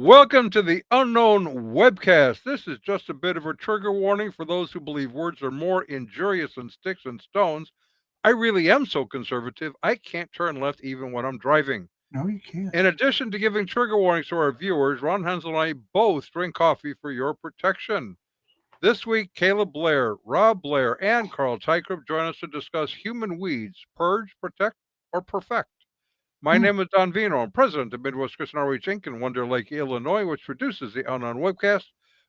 welcome to the Unknown Webcast. This is just a bit of a trigger warning for those who believe words are more injurious than sticks and stones. I really am so conservative, I can't turn left even when I'm driving. No, you can't. In addition to giving trigger warnings to our viewers, Ron Hensel and I both drink coffee for your protection. This week, Caleb Blair, Rob Blair, and Carl Teichrib join us to discuss human weeds, purge, protect, or perfect. My name is Don Vino. I'm president of Midwest Christian Outreach Inc. in Wonder Lake, Illinois, which produces the Unknown Webcast.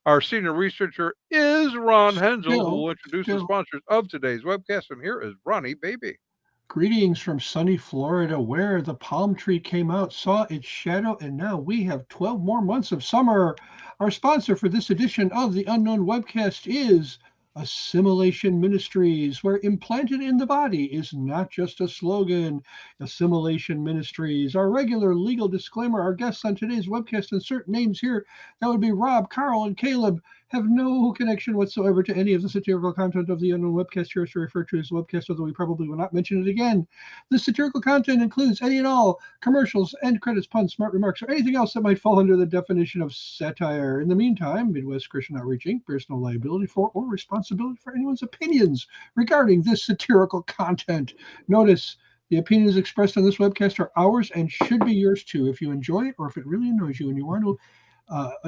Our senior researcher is Ron Hensel, who will introduce the sponsors of today's webcast. And here is Ronnie Baby. Greetings from sunny Florida, where the palm tree came out, saw its shadow, and now we have 12 more months of summer. Our sponsor for this edition of the Unknown Webcast is Assimilation Ministries, where implanted in the body is not just a slogan. Assimilation Ministries. Our regular legal disclaimer: our guests on today's webcast insert names here. That would be Rob, Carl, and Caleb. Have no connection whatsoever to any of the satirical content of the Unknown Webcast here, to refer to as the webcast, although we probably will not mention it again. This satirical content includes any and all commercials, end credits, puns, smart remarks, or anything else that might fall under the definition of satire. In the meantime, Midwest Christian Outreach Inc. bears no liability for or responsibility for anyone's opinions regarding this satirical content. Notice, the opinions expressed on this webcast are ours and should be yours too. If you enjoy it, or if it really annoys you and you want to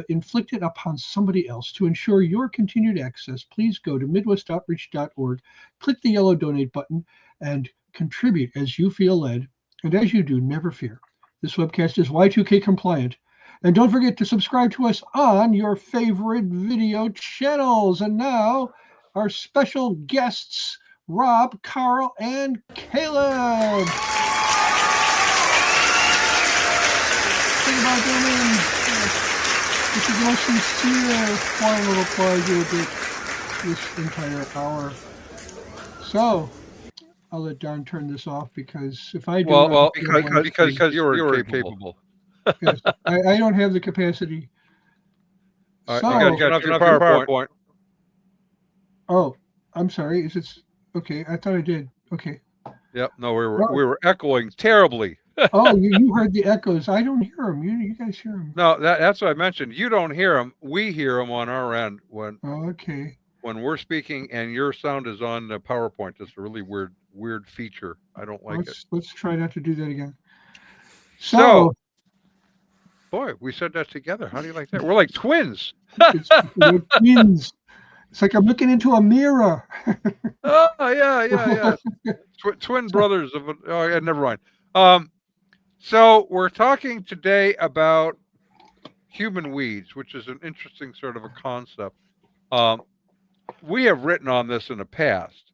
inflict it upon somebody else. To ensure your continued access, please go to midwestoutreach.org, click the yellow donate button, and contribute as you feel led. And as you do, never fear, this webcast is Y2K compliant. And don't forget to subscribe to us on your favorite video channels. And now, our special guests, Rob, Carl, and Caleb. Think about their names. This is the most sincere form of applause you will get this entire hour. So, I'll let Don turn this off, because if I do, because you're capable. Yes, I don't have the capacity. So, you got your PowerPoint. Oh, I'm sorry. Is it okay? I thought I did. Okay. Yep. No, we were echoing terribly. Oh, you heard the echoes. I don't hear them. You guys hear them. No, that's what I mentioned. You don't hear them. We hear them on our end when we're speaking, and your sound is on the PowerPoint. It's a really weird feature. I don't like it. Let's try not to do that again. So, boy, we said that together. How do you like that? We're like twins. We're twins. It's like I'm looking into a mirror. Oh, yeah. Twin brothers of. Oh, yeah, never mind. So we're talking today about human weeds, which is an interesting sort of a concept. We have written on this in the past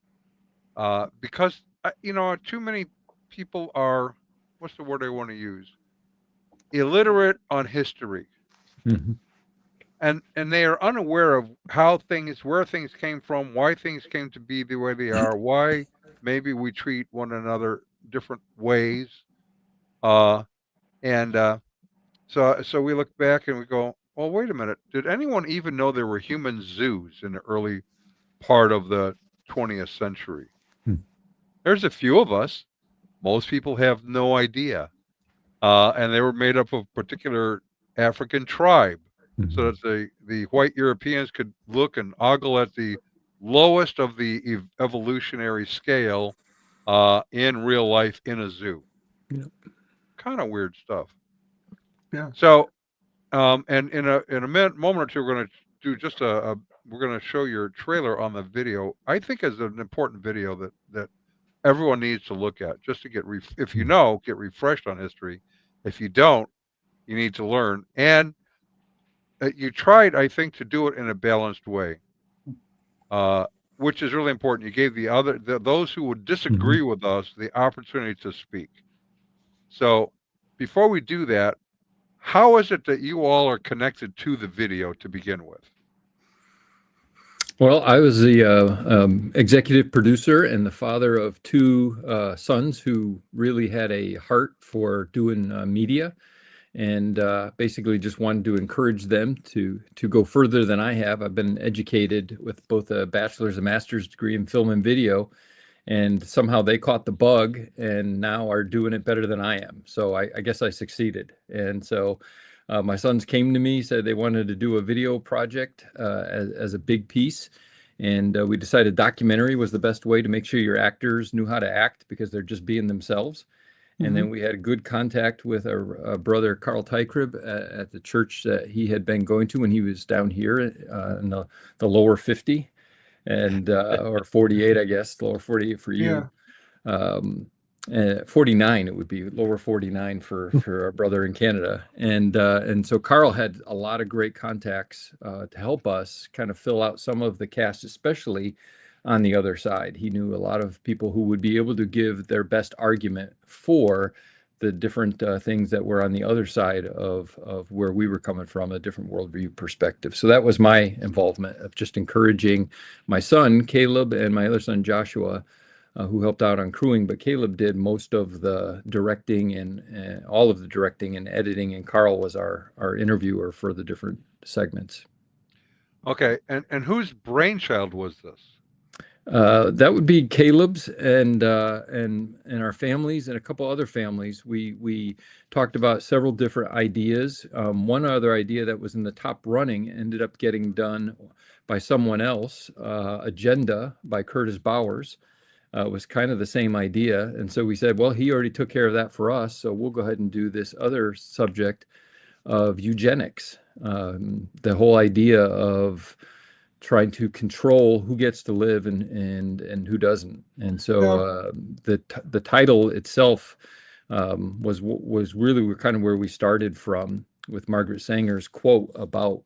because, too many people are, what's the word I want to use? Illiterate on history. Mm-hmm. And they are unaware of where things came from, why things came to be the way they are, why maybe we treat one another different ways. So we look back and we go, well, wait a minute. Did anyone even know there were human zoos in the early part of the 20th century? There's a few of us. Most people have no idea. And they were made up of particular African tribe. So that the white Europeans could look and ogle at the lowest of the evolutionary scale in real life in a zoo. Yep. Kind of weird stuff. Yeah. So, and in a moment or two, we're going to do just we're going to show your trailer on the video. I think is an important video that everyone needs to look at, just to get if you know, get refreshed on history. If you don't, you need to learn. And you tried, I think, to do it in a balanced way, which is really important. You gave those who would disagree with us the opportunity to speak. So before we do that, how is it that you all are connected to the video to begin with? Well, I was the executive producer and the father of two sons who really had a heart for doing media, and basically just wanted to encourage them to go further than I have. I've been educated with both a bachelor's and master's degree in film and video, and somehow they caught the bug and now are doing it better than I am. So I guess I succeeded. And so My sons came to me, said they wanted to do a video project as a big piece. And we decided documentary was the best way to make sure your actors knew how to act because they're just being themselves. And then we had good contact with our brother Carl Teichrib at the church that he had been going to when he was down here in the lower 50 and or 48, I guess, lower 48 for you. Yeah. 49, it would be lower 49 for our brother in Canada. And so Carl had a lot of great contacts to help us kind of fill out some of the cast, especially on the other side. He knew a lot of people who would be able to give their best argument for the different things that were on the other side of where we were coming from, a different worldview perspective. So that was my involvement of just encouraging my son, Caleb, and my other son, Joshua, who helped out on crewing, but Caleb did most of the directing and all of the directing and editing, and Carl was our interviewer for the different segments. Okay, and whose brainchild was this? That would be Caleb's and our families and a couple other families. We talked about several different ideas. One other idea that was in the top running ended up getting done by someone else. Agenda by Curtis Bowers was kind of the same idea, and so we said, well, he already took care of that for us, so we'll go ahead and do this other subject of eugenics. The whole idea of trying to control who gets to live and who doesn't. And so the title itself was really kind of where we started from, with Margaret Singer's quote about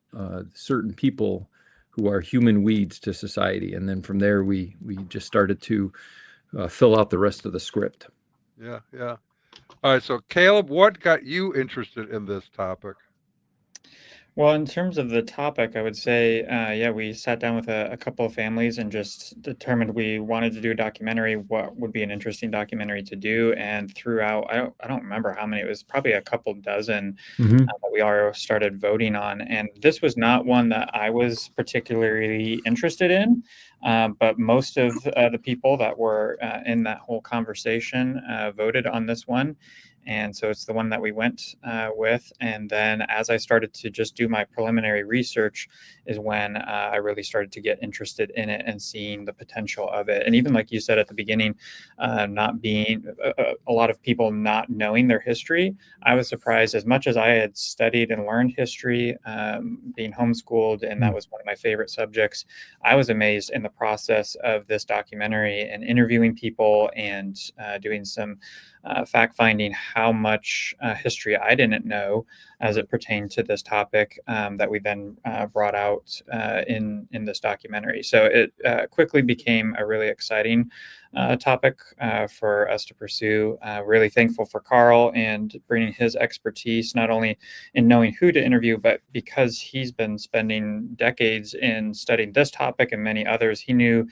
certain people who are human weeds to society. And then from there, we just started to fill out the rest of the script. Yeah. All right, so Caleb, what got you interested in this topic? Well, in terms of the topic, I would say, we sat down with a couple of families and just determined we wanted to do a documentary, what would be an interesting documentary to do. And throughout, I don't remember how many, it was probably a couple dozen that we all started voting on. And this was not one that I was particularly interested in, but most of the people that were in that whole conversation voted on this one. And so it's the one that we went with. And then as I started to just do my preliminary research is when I really started to get interested in it and seeing the potential of it. And even like you said at the beginning, not being a lot of people not knowing their history, I was surprised. As much as I had studied and learned history, being homeschooled, and that was one of my favorite subjects, I was amazed in the process of this documentary and interviewing people and doing some fact-finding how much history I didn't know as it pertained to this topic that we then brought out in this documentary. So it quickly became a really exciting topic for us to pursue. Really thankful for Carl and bringing his expertise, not only in knowing who to interview, but because he's been spending decades in studying this topic and many others. He knew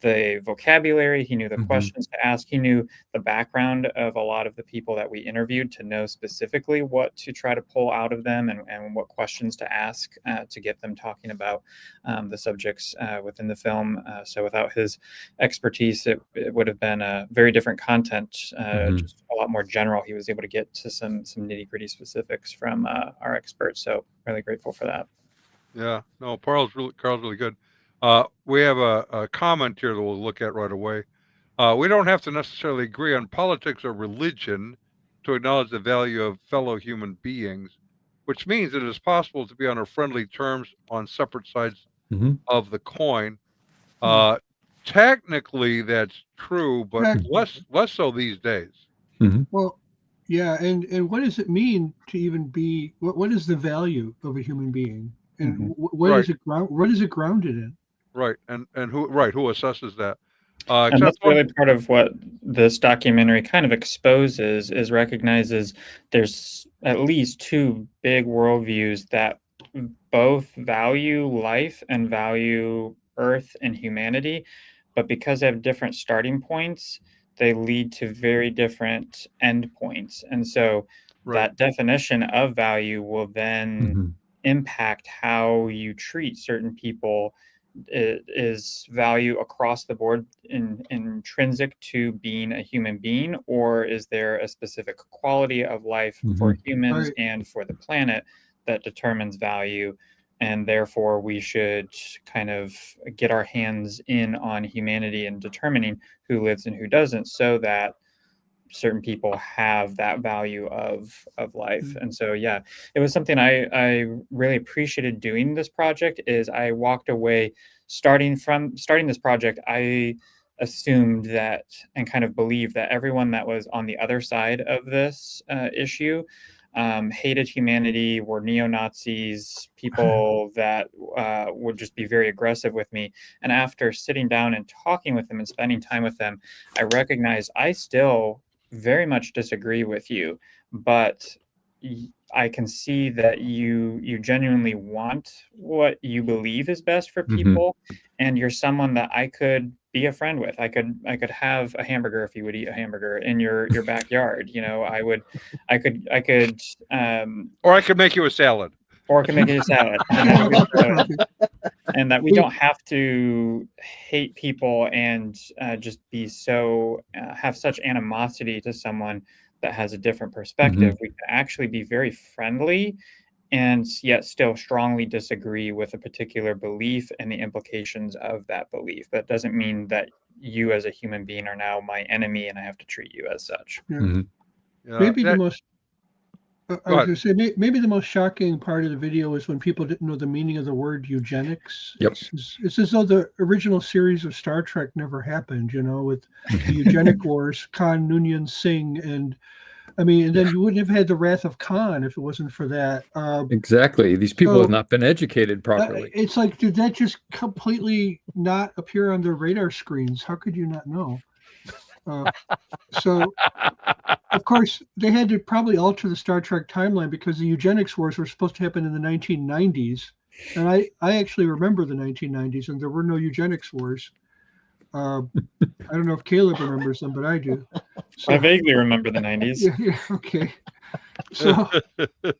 the vocabulary, he knew the questions to ask, he knew the background of a lot of the people that we interviewed to know specifically what to try to pull out of them and what questions to ask to get them talking about the subjects within the film. So without his expertise, it would have been a very different content, just a lot more general. He was able to get to some nitty-gritty specifics from our experts. So really grateful for that. Yeah, no, Carl's really good. We have a comment here that we'll look at right away. We don't have to necessarily agree on politics or religion to acknowledge the value of fellow human beings, which means it is possible to be on friendly terms on separate sides of the coin. Technically, that's true, but less so these days. Well, yeah, and what does it mean to even be? What is the value of a human being, and what is it grounded in? Right, and who assesses that? And that's really part of what this documentary kind of exposes, is recognizes there's at least two big worldviews that both value life and value Earth and humanity, but because they have different starting points, they lead to very different endpoints. And so that definition of value will then impact how you treat certain people. It is value across the board intrinsic to being a human being, or is there a specific quality of life for humans and for the planet that determines value, and therefore we should kind of get our hands in on humanity and determining who lives and who doesn't, so that certain people have that value of life. And so, yeah, it was something I really appreciated doing this project. Is I walked away starting this project, I assumed that and kind of believed that everyone that was on the other side of this issue hated humanity, were neo-Nazis, people that would just be very aggressive with me. And after sitting down and talking with them and spending time with them, I recognized I still very much disagree with you, but I can see that you genuinely want what you believe is best for people, and you're someone that I could be a friend with. I could have a hamburger if you would eat a hamburger in your backyard. You know, I could or I could make you a salad. Or I can make you a salad. And that we don't have to hate people and just be so have such animosity to someone that has a different perspective. We can actually be very friendly and yet still strongly disagree with a particular belief and the implications of that belief. That doesn't mean that you as a human being are now my enemy and I have to treat you as such. Maybe the most I was going to say, maybe the most shocking part of the video is when people didn't know the meaning of the word eugenics. Yep. It's as though the original series of Star Trek never happened, you know, with the eugenic wars, Khan, Noonien, Singh, and I mean, and then you wouldn't have had the Wrath of Khan if it wasn't for that. Exactly. These people have not been educated properly. It's like, did that just completely not appear on their radar screens? How could you not know? So, of course, they had to probably alter the Star Trek timeline because the eugenics wars were supposed to happen in the 1990s. And I actually remember the 1990s, and there were no eugenics wars. I don't know if Caleb remembers them, but I do. So, I vaguely remember the 90s. Yeah, okay. So,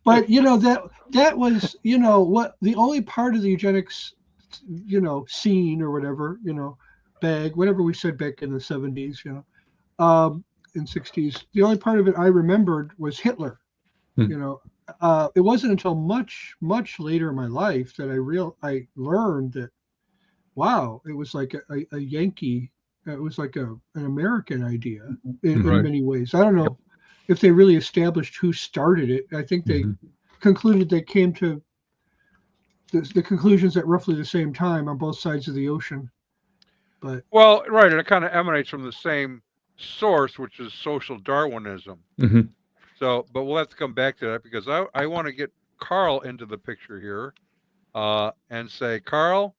but, you know, that was, you know, what the only part of the eugenics, you know, scene or whatever, you know, bag, whatever we said back in the 70s, you know, in 60s, the only part of it I remembered was Hitler. You know, it wasn't until much later in my life that I learned that, wow, it was like a Yankee, it was like an American idea in many ways. I don't know if they really established who started it. I think they concluded they came to the conclusions at roughly the same time on both sides of the ocean. But well, right, and it kind of emanates from the same source, which is social Darwinism. So, but we'll have to come back to that because I want to get Carl into the picture here and say, Carl,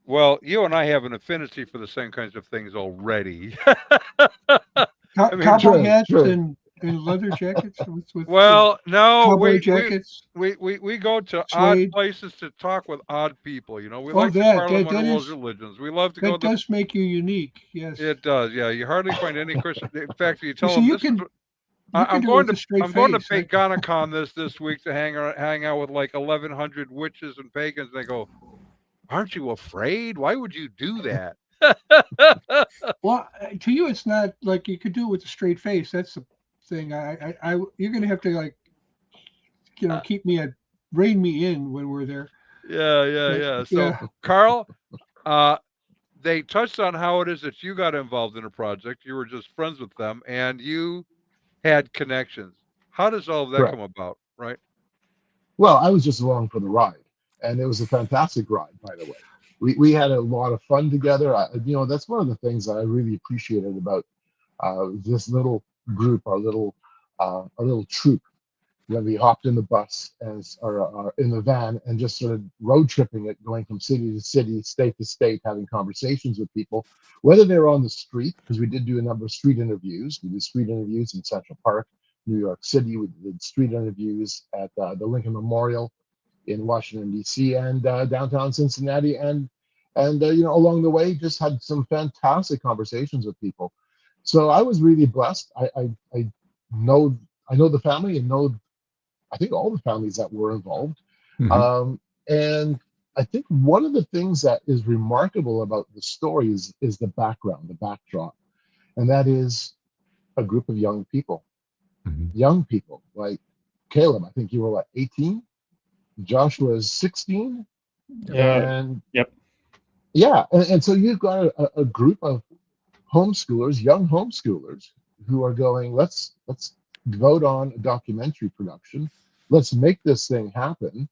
well, you and I have an affinity for the same kinds of things already. Cowboy hats and leather jackets? Well, no, cowboy jackets. We go to Suede. odd places to talk with odd people. You know, we Oh, like that- the Parliament that of World is- Religions. We love to That go to does make you unique, yes. It does, yeah. You hardly find any Christian. In fact, you tell see, them you this can- is. You can I'm do it going with to a straight I'm going to face. Paganacon this week to hang out with like 1,100 witches and pagans. And they go, "Aren't you afraid? Why would you do that?" Well, to you, it's not like you could do it with a straight face. That's the thing. You're gonna have to, like, you know, rein me in when we're there. Yeah. So, Carl, they touched on how it is that you got involved in a project. You were just friends with them, and you had connections. How does all of that come about, right? Well, I was just along for the ride, and it was a fantastic ride, by the way. We had a lot of fun together. You know, that's one of the things that I really appreciated about this little group, our little troop, when we hopped in the bus or in the van and just sort of road tripping it, going from city to city, state to state, having conversations with people, whether they were on the street, because we did do a number of street interviews. We did street interviews in Central Park, New York City. We did street interviews at the Lincoln Memorial in Washington, D.C., and downtown Cincinnati. And you know, along the way, just had some fantastic conversations with people. So I was really blessed. I know the family and know, I think, all the families that were involved. And I think one of the things that is remarkable about the story is the background, the backdrop. And that is a group of young people. Young people, like Caleb, I think you were, what, 18? Josh was 16, Yeah. and Yep. yeah, and so you've got a group of homeschoolers, young homeschoolers, who are going, let's vote on a documentary production, let's make this thing happen.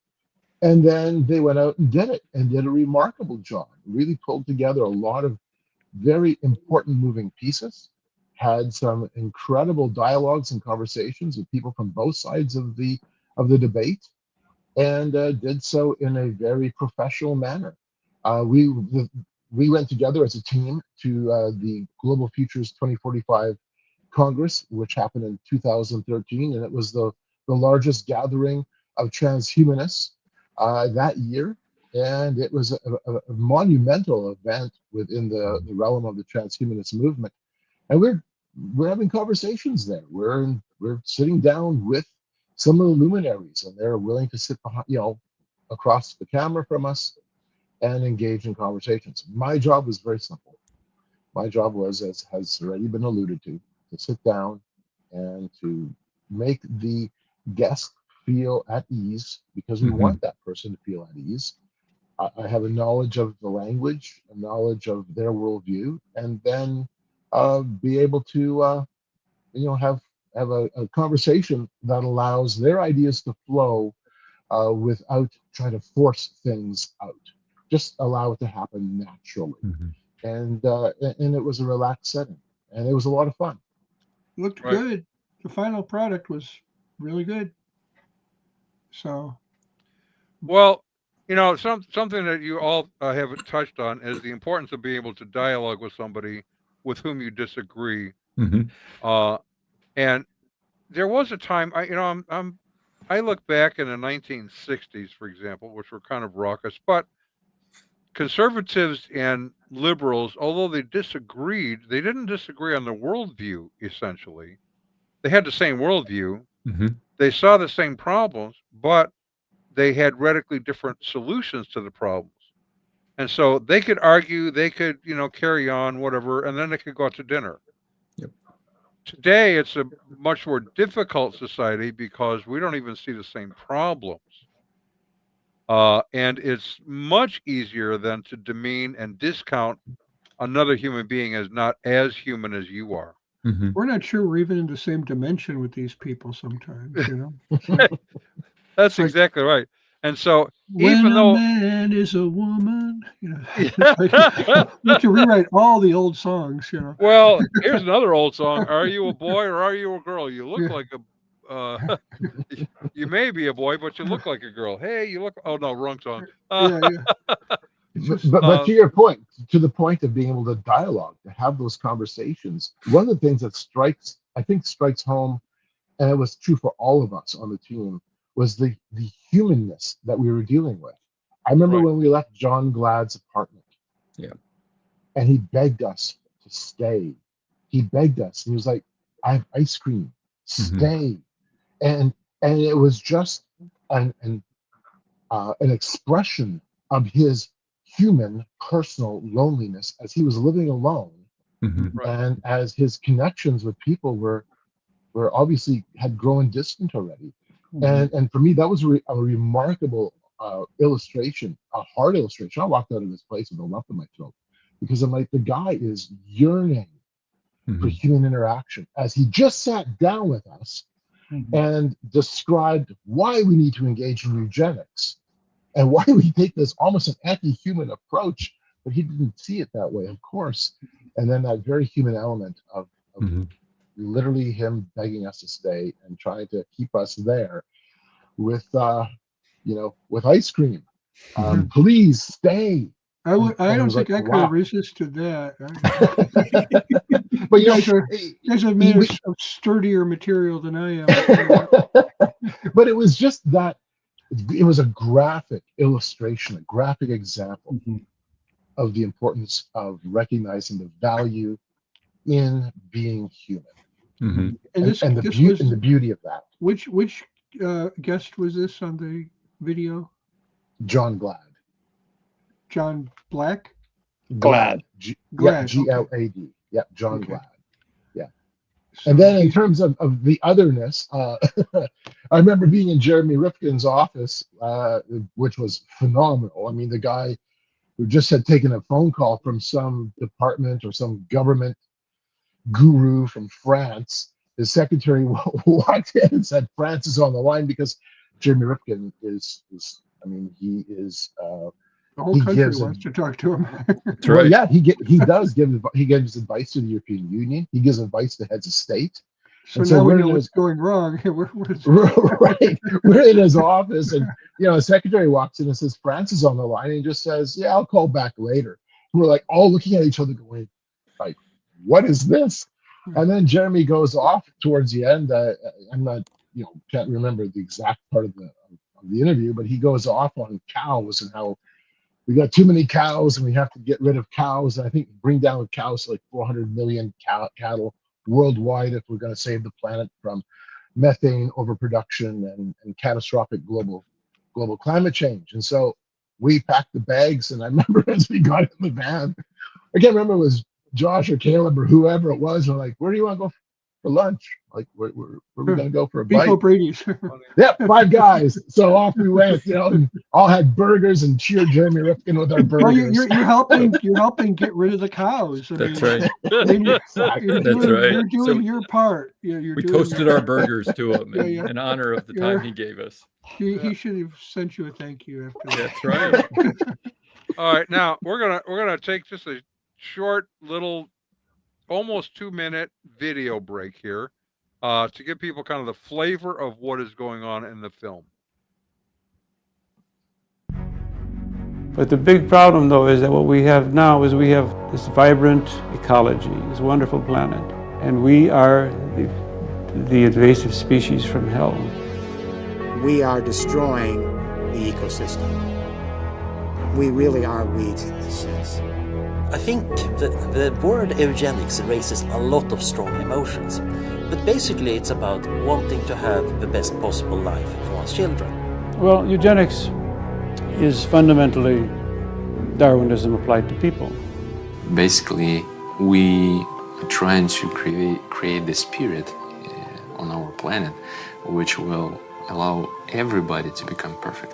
And then they went out and did it, and did a remarkable job. Really pulled together a lot of very important moving pieces, had some incredible dialogues and conversations with people from both sides of the debate, and did so in a very professional manner. We went together as a team to the Global Futures 2045 Congress, which happened in 2013, and it was the largest gathering of transhumanists that year. And it was a monumental event within the realm of the transhumanist movement. And we're having conversations there. We're sitting down with some of the luminaries, and they're willing to sit behind, across the camera from us and engage in conversations. My job was very simple. My job was, as has already been alluded to sit down and to make the guest feel at ease, because we want that person to feel at ease. I have a knowledge of the language, a knowledge of their worldview, and then be able to have a conversation that allows their ideas to flow without trying to force things out. Just allow it to happen naturally. And it was a relaxed setting, and it was a lot of fun. Looked good. The final product was really good. So, Well, something that you all haven't touched on is the importance of being able to dialogue with somebody with whom you disagree. And there was a time, I look back in the 1960s, for example, which were kind of raucous, but conservatives and liberals, although they disagreed, they didn't disagree on the worldview, essentially. They had the same worldview. They saw the same problems, but they had radically different solutions to the problems. And so they could argue, they could, carry on, whatever, and then they could go out to dinner. Today, it's a much more difficult society because we don't even see the same problems. And it's much easier than to demean and discount another human being as not as human as you are. we're not sure we're even in the same dimension with these people sometimes, That's like, exactly right. And so, when even a though man is a woman, it's like you have to rewrite all the old songs, Well, here's another old song. Are you a boy or are you a girl? You look like a you may be a boy, but you look like a girl. Hey, you look. Oh no, wrong song. But to your point, to the point of being able to dialogue, to have those conversations, one of the things that strikes home, and it was true for all of us on the team, was the humanness that we were dealing with. I remember when we left John Glad's apartment, and he begged us to stay. He begged us. He was like, "I have ice cream. Stay." And it was just an expression of his human personal loneliness as he was living alone, and as his connections with people were obviously had grown distant already. And for me, that was a remarkable illustration, a hard illustration. I walked out of this place with a lump in my throat, because I'm like, the guy is yearning for human interaction, as he just sat down with us and described why we need to engage in eugenics and why we take this almost an anti-human approach, but he didn't see it that way, of course. And then that very human element of literally him begging us to stay and trying to keep us there with with ice cream. Please stay. I don't think I could have resisted that. But you guys are made of sturdier material than I am. But it was just that. It was a graphic illustration, a graphic example of the importance of recognizing the value in being human, and the beauty of that. Which guest was this on the video? John Glad. John Glad. Glad. Glad. Yeah, John Glad. Yeah. So And then in terms of the otherness, I remember being in Jeremy Rifkin's office, which was phenomenal. I mean, the guy who just had taken a phone call from some department or some government guru from France, his secretary walked in and said, France is on the line, because Jeremy Rifkin is I mean, he is, the whole he country gives wants to talk to him. That's well, right. yeah, he gives advice to the European Union. He gives advice to heads of state. So And so now we we're know in what's his, going wrong. right, we're in his office, and the secretary walks in and says, France is on the line, and he just says, yeah, I'll call back later. And we're like all looking at each other going, like, what is this? And then Jeremy goes off towards the end. I'm not, can't remember the exact part of the interview, but he goes off on cows and how we got too many cows and we have to get rid of cows. And I think bring down cows to like 400 million cattle worldwide if we're going to save the planet from methane overproduction and catastrophic global climate change. And so we packed the bags, and I remember as we got in the van, I can't remember if it was Josh or Caleb or whoever it was. We're like, where do you want to go for lunch? Like, where are we going to go for a Beef bite? O'Brady's. Yep, 5 guys. So off we went, and all had burgers and cheered Jeremy Rifkin with our burgers. Well, you're helping get rid of the cows. That's right. You're That's right. You're doing So your part. You're we doing toasted our burgers to him Yeah. in honor of the time he gave us. He should have sent you a thank you after that. That's right. All right, now we're gonna take just a short little, almost 2-minute video break here, to give people kind of the flavor of what is going on in the film. But the big problem, though, is that what we have now is we have this vibrant ecology, this wonderful planet, and we are the invasive species from hell. We are destroying the ecosystem. We really are weeds in this sense. I think the word eugenics raises a lot of strong emotions, but basically it's about wanting to have the best possible life for one's children. Well, eugenics is fundamentally Darwinism applied to people. Basically, we are trying to create this spirit on our planet which will allow everybody to become perfect.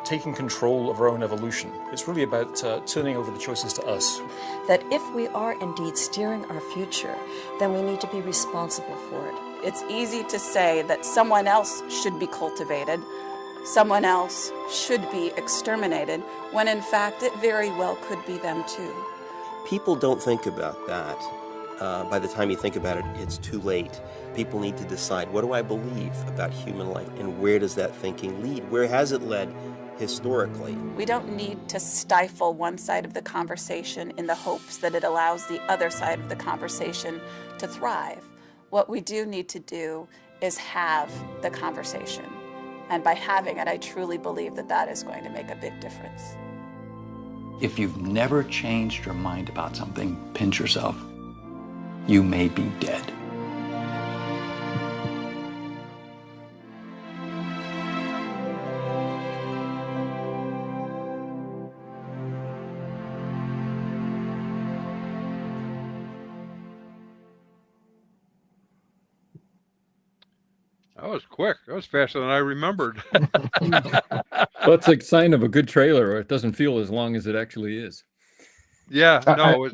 Taking control of our own evolution. It's really about turning over the choices to us. That if we are indeed steering our future, then we need to be responsible for it. It's easy to say that someone else should be cultivated, someone else should be exterminated, when in fact it very well could be them too. People don't think about that. By the time you think about it, it's too late. People need to decide, what do I believe about human life, and where does that thinking lead? Where has it led historically? We don't need to stifle one side of the conversation in the hopes that it allows the other side of the conversation to thrive. What we do need to do is have the conversation. And by having it, I truly believe that that is going to make a big difference. If you've never changed your mind about something, pinch yourself. You may be dead. That was quick. That was faster than I remembered. Well, it's a sign of a good trailer, or it doesn't feel as long as it actually is. Yeah, no.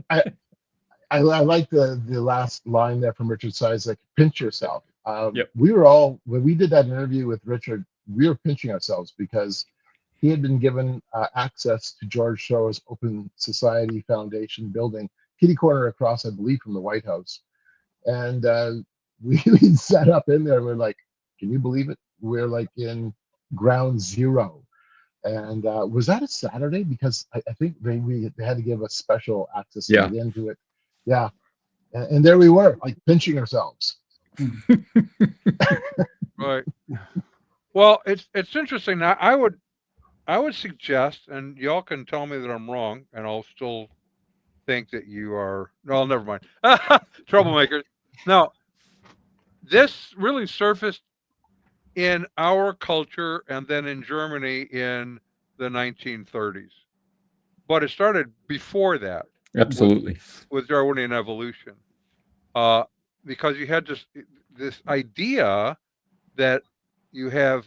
I like the last line there from Richard Cizik, pinch yourself. Yep. We were all, when we did that interview with Richard, we were pinching ourselves because he had been given access to George Soros's Open Society Foundation building, kitty corner across, I believe, from the White House. And we sat up in there, we're like, can you believe it? We're like in ground zero. And was that a Saturday? Because I think they had to give us special access to get into it. Yeah. And there we were, like pinching ourselves. Right. Well, it's interesting. Now, I would suggest, and y'all can tell me that I'm wrong, and I'll still think that you are. No, never mind. Troublemakers. Now, this really surfaced in our culture and then in Germany in the 1930s, but it started before that. Absolutely. With Darwinian evolution. because you had this idea that you have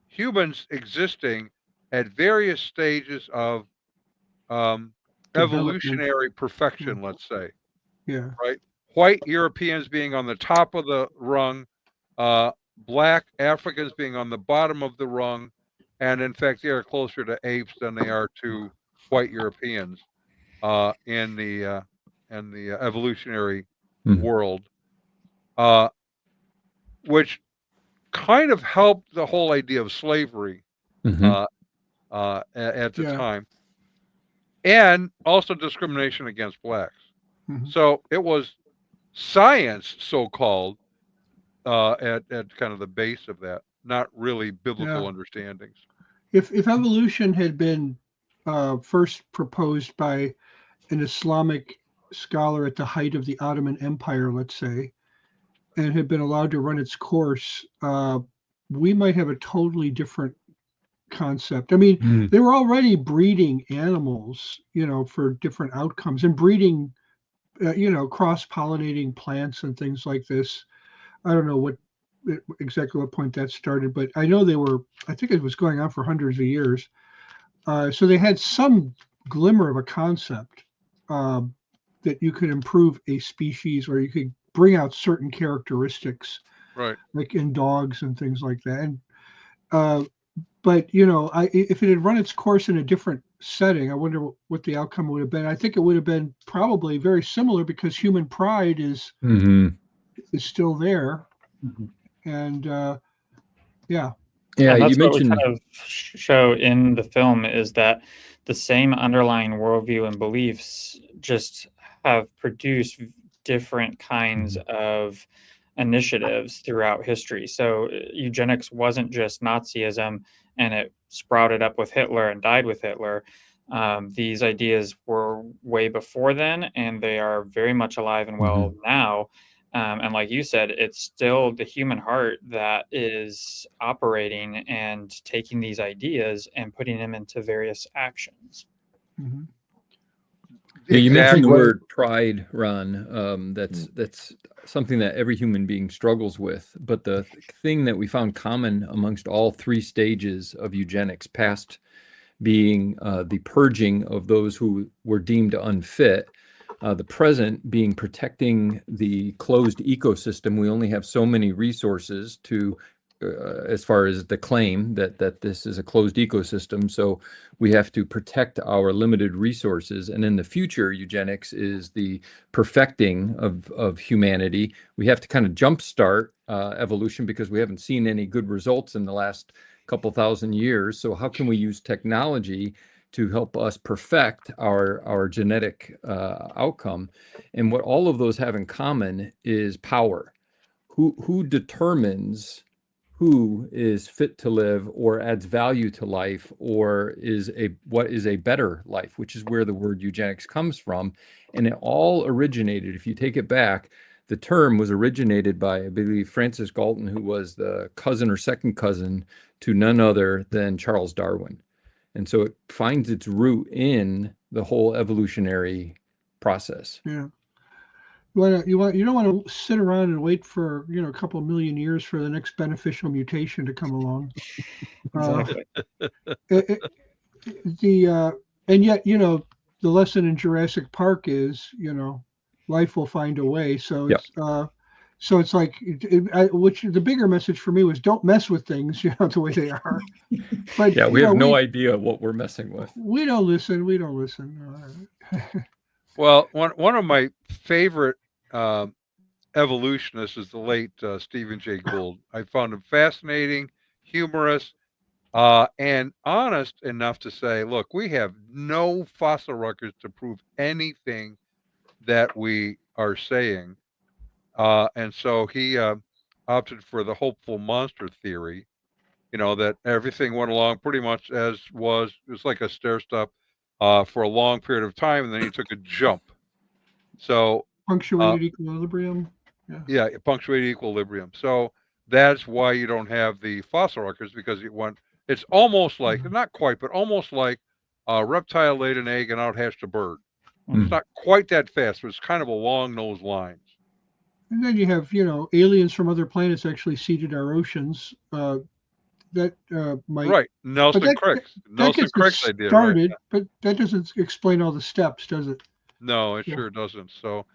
humans existing at various stages of evolutionary perfection, let's say. Yeah. Right? White Europeans being on the top of the rung, black Africans being on the bottom of the rung, and in fact, they are closer to apes than they are to white Europeans in the evolutionary world, which kind of helped the whole idea of slavery at the time, and also discrimination against blacks. So it was science, so-called, at kind of the base of that, not really biblical understandings. If evolution had been first proposed by an Islamic scholar at the height of the Ottoman Empire, let's say, and had been allowed to run its course, we might have a totally different concept. I mean, they were already breeding animals, for different outcomes, and breeding, cross-pollinating plants and things like this. I don't know exactly what point that started, but I know I think it was going on for hundreds of years. So they had some glimmer of a concept that you could improve a species, or you could bring out certain characteristics, right? Like in dogs and things like that. And, but if it had run its course in a different setting, I wonder what the outcome would have been. I think it would have been probably very similar, because human pride is still there. And yeah, and you that's what we mentioned kind of show in the film, is that the same underlying worldview and beliefs just have produced different kinds of initiatives throughout history. So eugenics wasn't just Nazism and it sprouted up with Hitler and died with Hitler. These ideas were way before then, and they are very much alive and well now. And like you said, it's still the human heart that is operating and taking these ideas and putting them into various actions. Yeah, you mentioned the word pride, Ron. That's something that every human being struggles with. But the thing that we found common amongst all three stages of eugenics, past being the purging of those who were deemed unfit, the present being protecting the closed ecosystem. We only have so many resources to, as far as the claim that this is a closed ecosystem. So we have to protect our limited resources. And in the future, eugenics is the perfecting of humanity. We have to kind of jumpstart evolution, because we haven't seen any good results in the last couple thousand years. So how can we use technology to help us perfect our genetic outcome? And what all of those have in common is power. Who determines who is fit to live, or adds value to life, or what is a better life, which is where the word eugenics comes from. And it all originated, if you take it back, the term was originated by, I believe, Francis Galton, who was the cousin or second cousin to none other than Charles Darwin. And so it finds its root in the whole evolutionary process. Yeah. You don't want to sit around and wait for a couple of million years for the next beneficial mutation to come along. Exactly. And yet the lesson in Jurassic Park is life will find a way. So it's so it's like which the bigger message for me was, don't mess with things the way they are. But yeah, we have no idea what we're messing with. We don't listen. Well, one of my favorite evolutionists is the late Stephen Jay Gould. I found him fascinating, humorous, and honest enough to say, look, we have no fossil records to prove anything that we are saying. And so he opted for the hopeful monster theory, that everything went along pretty much as was. It was like a stair step for a long period of time, and then he took a jump. So punctuated equilibrium. Yeah, punctuated equilibrium. So that's why you don't have the fossil records, because it's almost like, not quite, but almost like a reptile laid an egg and out hatched a bird. It's not quite that fast, but it's kind of along those lines. And then you have, aliens from other planets actually seeded our oceans. That might, Right. but Nelson that gets it Crick's idea, right? started, but that doesn't explain all the steps, does it? No, it Yeah. sure doesn't. So,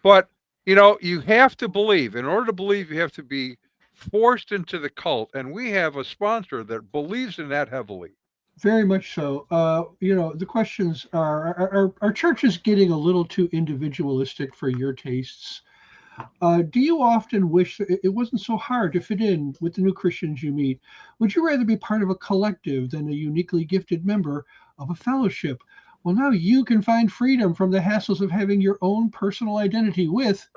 but you have to believe. In order to believe, you have to be forced into the cult, and we have a sponsor that believes in that heavily. Very much so. The questions are churches getting a little too individualistic for your tastes? Do you often wish that it wasn't so hard to fit in with the new Christians you meet? Would you rather be part of a collective than a uniquely gifted member of a fellowship? Well, now you can find freedom from the hassles of having your own personal identity with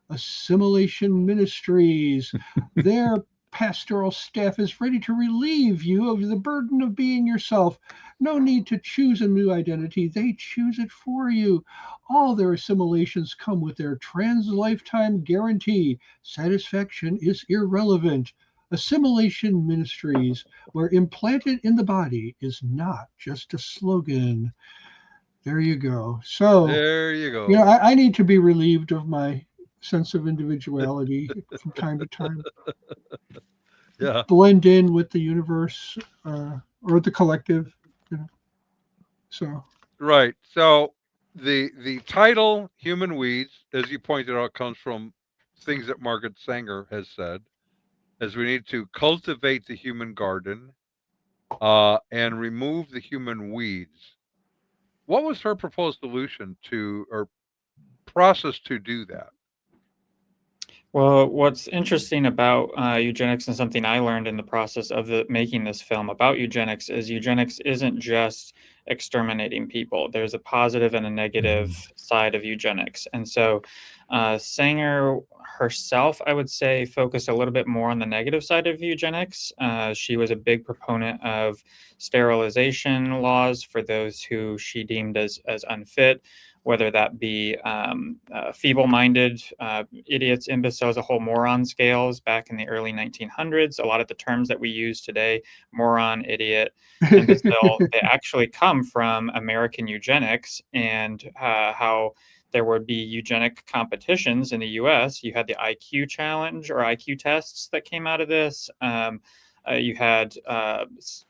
Assimilation Ministries. Their pastoral staff is ready to relieve you of the burden of being yourself. No need to choose a new identity, they choose it for you. All their assimilations come with their trans lifetime guarantee. Satisfaction is irrelevant. Assimilation Ministries, where implanted in the body is not just a slogan. There you go. So, There you go. I need to be relieved of my sense of individuality from time to time. Yeah. Blend in with the universe or the collective. So. Right. So the title "Human Weeds," as you pointed out, comes from things that Margaret Singer has said, as we need to cultivate the human garden and remove the human weeds. What was her proposed solution to or process to do that? Well, what's interesting about eugenics and something I learned in the process of making this film about eugenics is eugenics isn't just exterminating people. There's a positive and a negative side of eugenics. And so Sanger herself, I would say, focused a little bit more on the negative side of eugenics. She was a big proponent of sterilization laws for those who she deemed as unfit, whether that be feeble-minded idiots, imbeciles, a whole moron scales back in the early 1900s. A lot of the terms that we use today, moron, idiot, imbecile, they actually come from American eugenics and how there would be eugenic competitions in the US. You had the IQ challenge or IQ tests that came out of this. You had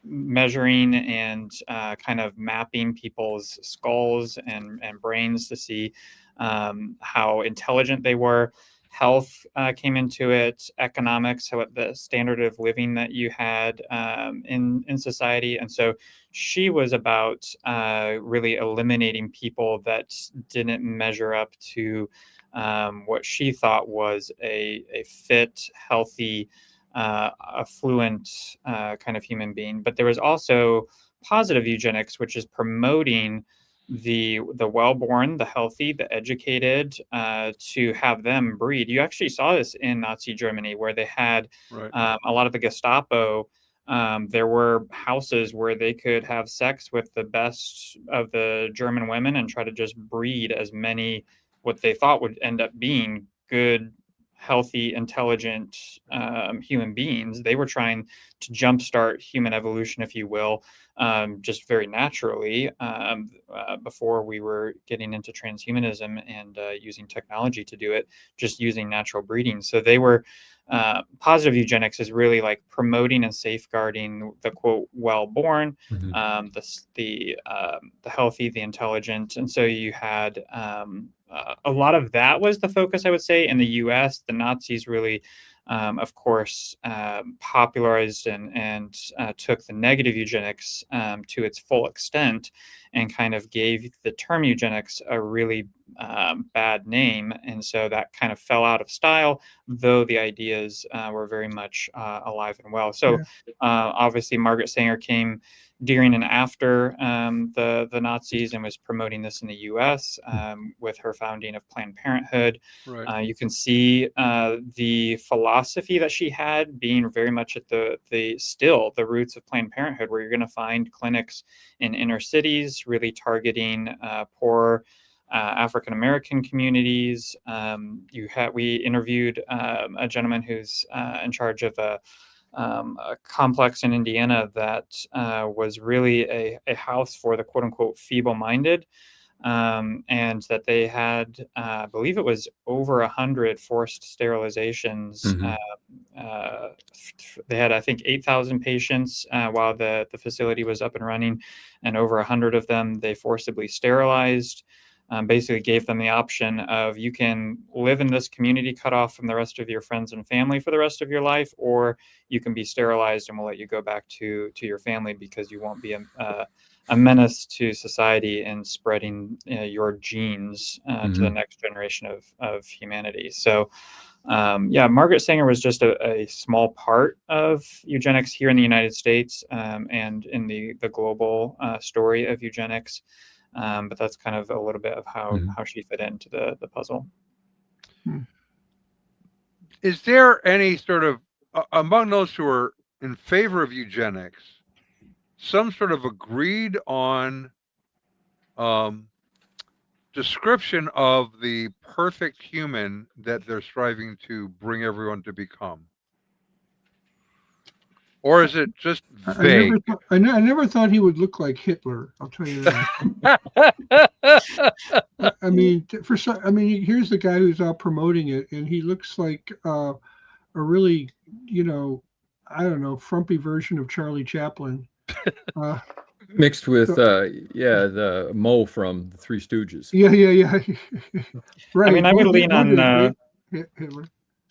measuring and kind of mapping people's skulls and brains to see how intelligent they were. Health came into it, economics, so the standard of living that you had in society. And so she was about really eliminating people that didn't measure up to what she thought was a fit, healthy, affluent kind of human being. But there was also positive eugenics, which is promoting the well-born, the healthy, the educated, to have them breed. You actually saw this in Nazi Germany, where they had a lot of the Gestapo. There were houses where they could have sex with the best of the German women and try to just breed as many what they thought would end up being good, healthy, intelligent human beings. They were trying to jumpstart human evolution, if you will, just very naturally before we were getting into transhumanism and using technology to do it, just using natural breeding. So they were positive eugenics is really like promoting and safeguarding the quote well-born, the healthy, the intelligent. And so you had a lot of that was the focus, I would say, in the U.S. The Nazis really, of course, popularized and took the negative eugenics to its full extent and kind of gave the term eugenics a really bad name. And so that kind of fell out of style, though the ideas were very much alive and well. So obviously, Margaret Singer came during and after the Nazis and was promoting this in the U.S. With her founding of Planned Parenthood. You can see the philosophy that she had being very much at the roots of Planned Parenthood, where you're going to find clinics in inner cities really targeting poor African American communities. We interviewed a gentleman who's in charge of a complex in Indiana that was really a house for the quote unquote feeble-minded. and that they had, I believe it was over 100 forced sterilizations. They had, I think, 8,000 patients while the facility was up and running, and over 100 of them they forcibly sterilized. Basically gave them the option of, you can live in this community cut off from the rest of your friends and family for the rest of your life, or you can be sterilized and we'll let you go back to your family because you won't be a menace to society and spreading your genes to the next generation of humanity. So Margaret Singer was just a small part of eugenics here in the United States and in the global story of eugenics. But that's kind of a little bit of how she fit into the puzzle. Is there any sort of, among those who are in favor of eugenics, some sort of agreed on description of the perfect human that they're striving to bring everyone to become? Or is it just vague? I never thought he would look like Hitler. I'll tell you that. I mean, here's the guy who's out promoting it, and he looks like a really, I don't know, frumpy version of Charlie Chaplin. Mixed with, the Mo from the Three Stooges. Yeah. Right. I mean, I would lean on Hitler.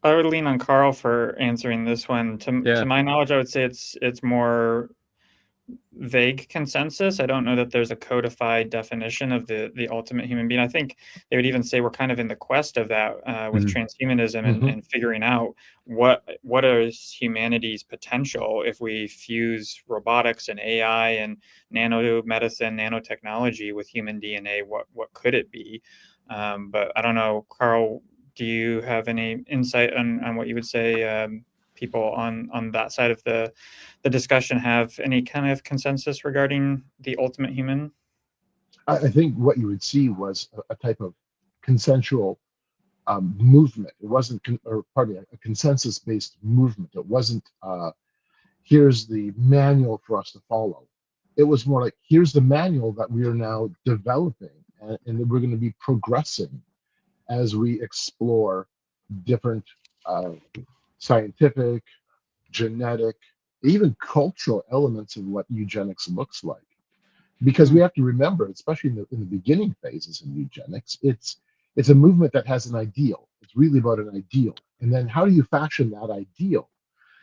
I would lean on Carl for answering this one. To my knowledge, I would say it's more vague consensus. I don't know that there's a codified definition of the ultimate human being. I think they would even say we're kind of in the quest of that with transhumanism and figuring out what is humanity's potential if we fuse robotics and AI and nanomedicine, nanotechnology with human DNA. What could it be? But I don't know, Carl. Do you have any insight on what you would say people on that side of the discussion have any kind of consensus regarding the ultimate human? I think what you would see was a type of consensual movement. It wasn't, a consensus-based movement. It wasn't, here's the manual for us to follow. It was more like, here's the manual that we are now developing, and we're going to be progressing as we explore different scientific, genetic, even cultural elements of what eugenics looks like. Because we have to remember, especially in the beginning phases of eugenics, it's a movement that has an ideal. It's really about an ideal. And then how do you fashion that ideal?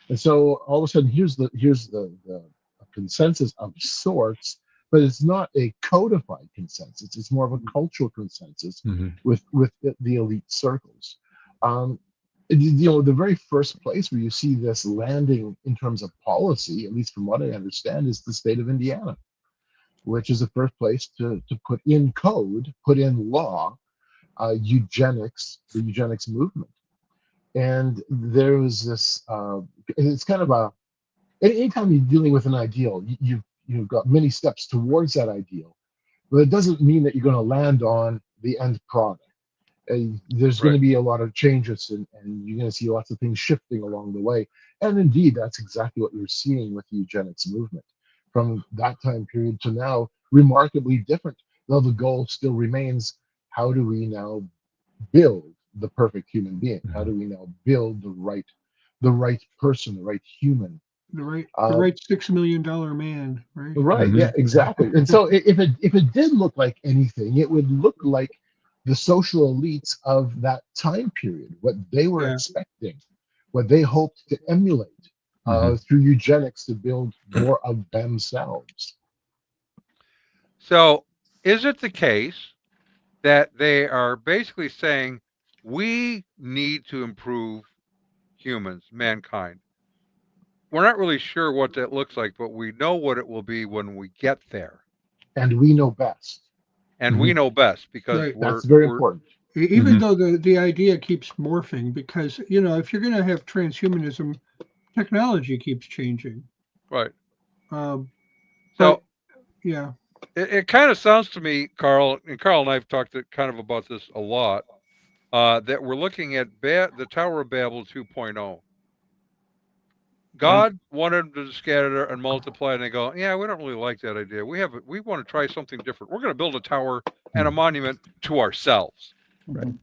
And so all of a sudden, here's the consensus of sorts, but it's not a codified consensus. It's more of a cultural consensus with the elite circles. The very first place where you see this landing in terms of policy, at least from what I understand, is the state of Indiana, which is the first place to put in code, put in law, eugenics, the eugenics movement. And there was this, it's kind of anytime you're dealing with an ideal, you've got many steps towards that ideal, but it doesn't mean that you're going to land on the end product. There's going to be a lot of changes, and you're going to see lots of things shifting along the way. And indeed, that's exactly what we're seeing with the eugenics movement. From that time period to now, remarkably different, though the goal still remains, how do we now build the perfect human being? How do we now build the right person, the right human? The right $6 million man, right? Right, yeah, exactly. And so if it did look like anything, it would look like the social elites of that time period, what they were expecting, what they hoped to emulate through eugenics to build more of themselves. So is it the case that they are basically saying we need to improve humans, mankind? We're not really sure what that looks like, but we know what it will be when we get there. And we know best. And we know best because that's very important. Even though the idea keeps morphing, because, if you're going to have transhumanism, technology keeps changing. Right. So, yeah. It kind of sounds to me, Carl and I have talked kind of about this a lot, that we're looking at the Tower of Babel 2.0. God wanted them to scatter and multiply, and they go, yeah, we don't really like that idea. We want to try something different. We're going to build a tower and a monument to ourselves. Right.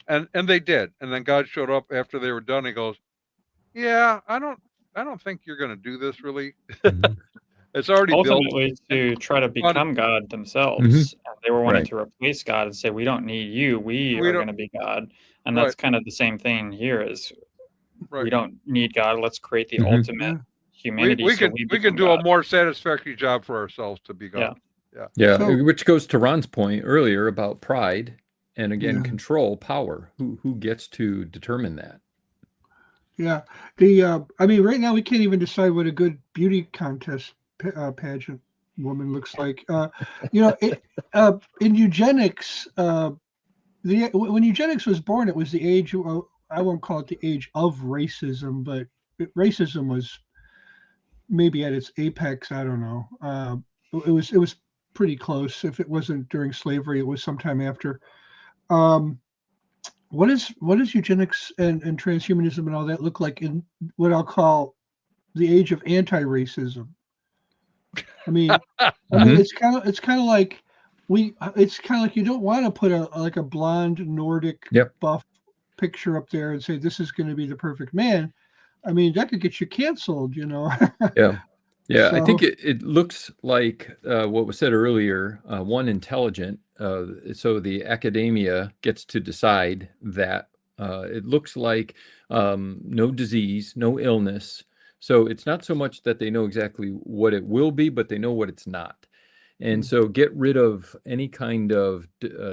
And they did. And then God showed up after they were done. He goes, yeah, I don't think you're going to do this really. It's already ultimately built. to try to become God themselves. And they were wanting to replace God and say, we don't need you. We are going to be God. And that's kind of the same thing here is we don't need God. Let's create the ultimate humanity. We can do God. a more satisfactory job for ourselves to be God. Yeah. Which goes to Ron's point earlier about pride and again, control, power. Who gets to determine that? Yeah. I mean, right now we can't even decide what a good beauty contest pageant woman looks like. In eugenics, when eugenics was born, it was the age. I won't call it the age of racism, but racism was maybe at its apex. I don't know. It was pretty close. If it wasn't during slavery, it was sometime after. What is eugenics and transhumanism and all that look like in what I'll call the age of anti-racism? I mean, it's kind of like you don't want to put a blonde Nordic buff picture up there and say this is going to be the perfect man. I mean, that could get you canceled, Yeah. So, I think it looks like what was said earlier, one intelligent. So the academia gets to decide that it looks like no disease, no illness. So it's not so much that they know exactly what it will be, but they know what it's not. And so get rid of any kind of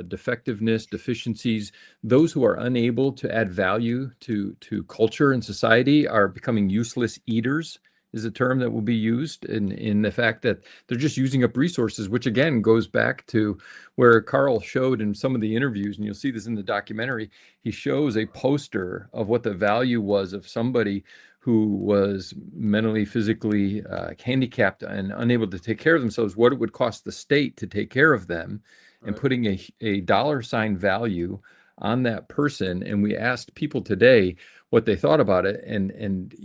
defectiveness, deficiencies. Those who are unable to add value to culture and society are becoming useless eaters, is a term that will be used in the fact that they're just using up resources, which again goes back to where Carl showed in some of the interviews, and you'll see this in the documentary. He shows a poster of what the value was of somebody who was mentally, physically handicapped and unable to take care of themselves, what it would cost the state to take care of them, and putting a dollar sign value on that person. And we asked people today what they thought about it, and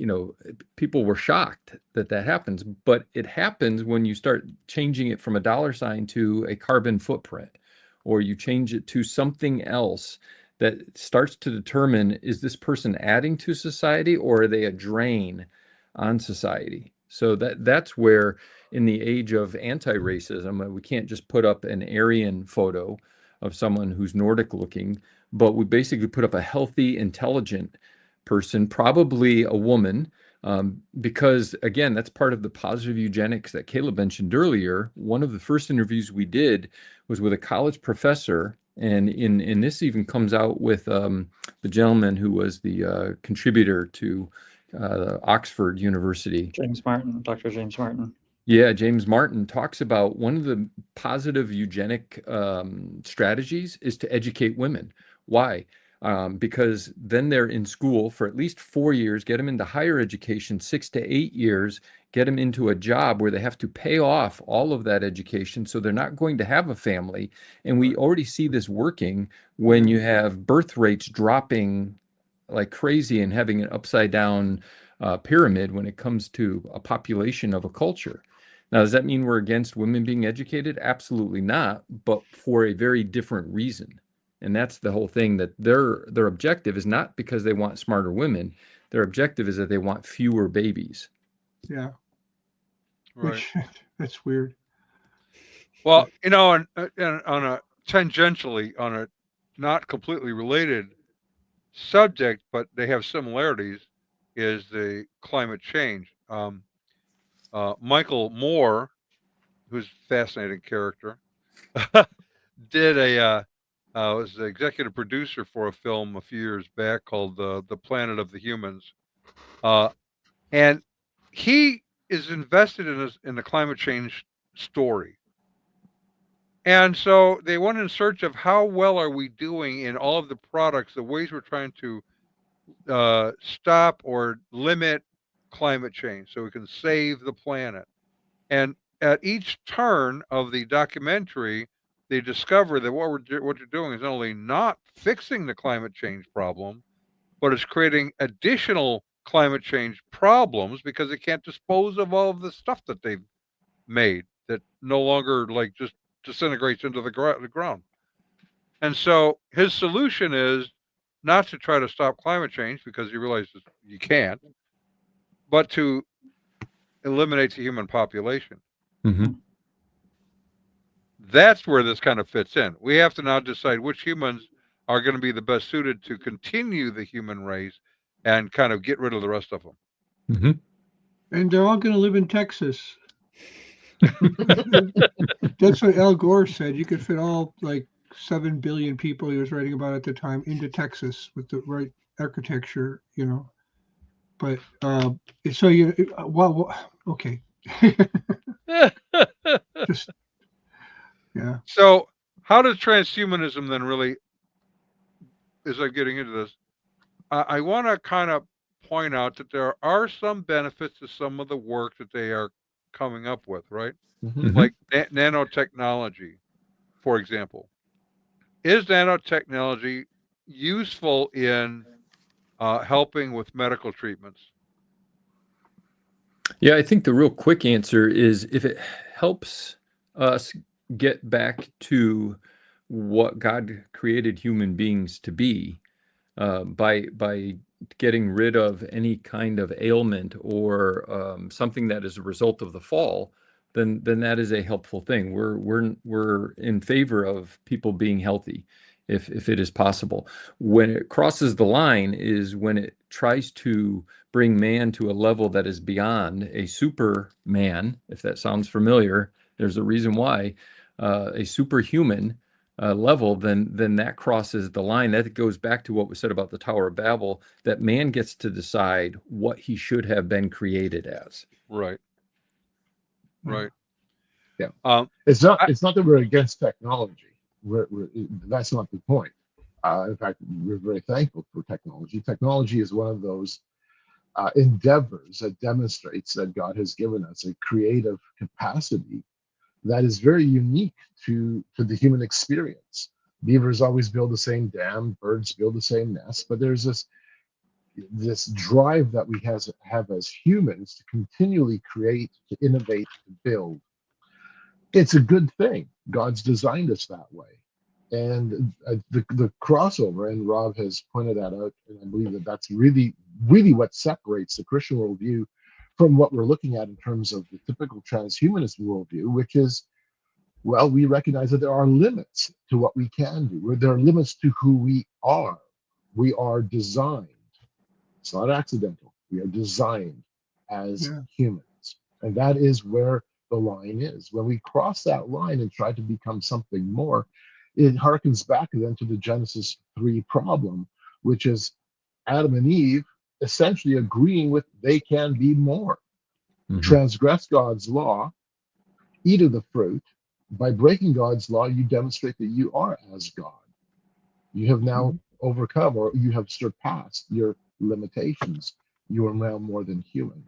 people were shocked that happens, but it happens when you start changing it from a dollar sign to a carbon footprint, or you change it to something else that starts to determine, is this person adding to society or are they a drain on society? So that's where in the age of anti-racism, we can't just put up an Aryan photo of someone who's Nordic looking, but we basically put up a healthy, intelligent person, probably a woman, because again, that's part of the positive eugenics that Caleb mentioned earlier. One of the first interviews we did was with a college professor, and in this even comes out with the gentleman who was the contributor to Oxford University. Dr. James Martin. Yeah, James Martin talks about one of the positive eugenic strategies is to educate women. Why? Because then they're in school for at least 4 years, get them into higher education, 6 to 8 years, get them into a job where they have to pay off all of that education. So they're not going to have a family. And we already see this working when you have birth rates dropping like crazy and having an upside down pyramid when it comes to a population of a culture. Now, does that mean we're against women being educated? Absolutely not, but for a very different reason. And that's the whole thing, that their objective is not because they want smarter women. Their objective is that they want fewer babies. Yeah. Right. Which, that's weird. Well, and on a tangentially, on a not completely related subject, but they have similarities, is the climate change. Michael Moore, who's a fascinating character, was the executive producer for a film a few years back called The Planet of the Humans. And he is invested in the climate change story. And so they went in search of how well are we doing in all of the products, the ways we're trying to stop or limit climate change so we can save the planet. And at each turn of the documentary, they discover that what you're doing is not only not fixing the climate change problem, but it's creating additional climate change problems because they can't dispose of all of the stuff that they've made that no longer like just disintegrates into the ground. And so his solution is not to try to stop climate change because he realizes you can't, but to eliminate the human population. Mm-hmm. That's where this kind of fits in. We have to now decide which humans are going to be the best suited to continue the human race and kind of get rid of the rest of them. Mm-hmm. And they're all going to live in Texas. That's what Al Gore said. You could fit all like 7 billion people he was writing about at the time into Texas with the right architecture, you know. But so you, well, okay. Just, yeah. So how does transhumanism then really, as I'm getting into this, I want to kind of point out that there are some benefits to some of the work that they are coming up with, right? Mm-hmm. Like nanotechnology, for example. Is nanotechnology useful in helping with medical treatments? Yeah, I think the real quick answer is if it helps us get back to what God created human beings to be, by getting rid of any kind of ailment or something that is a result of the fall, then that is a helpful thing. We're in favor of people being healthy if it is possible. When it crosses the line is when it tries to bring man to a level that is beyond a superman, if that sounds familiar. There's a reason why a superhuman level, then that crosses the line. That goes back to what was said about the Tower of Babel, that man gets to decide what he should have been created as. Right. Right. Yeah. It's not that we're against technology. That's not the point. In fact, we're very thankful for technology. Technology is one of those endeavors that demonstrates that God has given us a creative capacity that is very unique to the human experience. Beavers always build the same dam, birds build the same nest, but there's this drive that we have as humans to continually create, to innovate, to build. It's a good thing. God's designed us that way. And the crossover, and Rob has pointed that out, and I believe that that's really, really what separates the Christian worldview from what we're looking at in terms of the typical transhumanist worldview, which is, well, we recognize that there are limits to what we can do. There are limits to who we are. We are designed. It's not accidental. We are designed as humans. And that is where the line is. When we cross that line and try to become something more, it harkens back then to the Genesis 3 problem, which is Adam and Eve essentially agreeing with they can be more. Mm-hmm. Transgress God's law, eat of the fruit. By breaking God's law, you demonstrate that you are as God. You have now overcome, or you have surpassed your limitations. You are now more than human.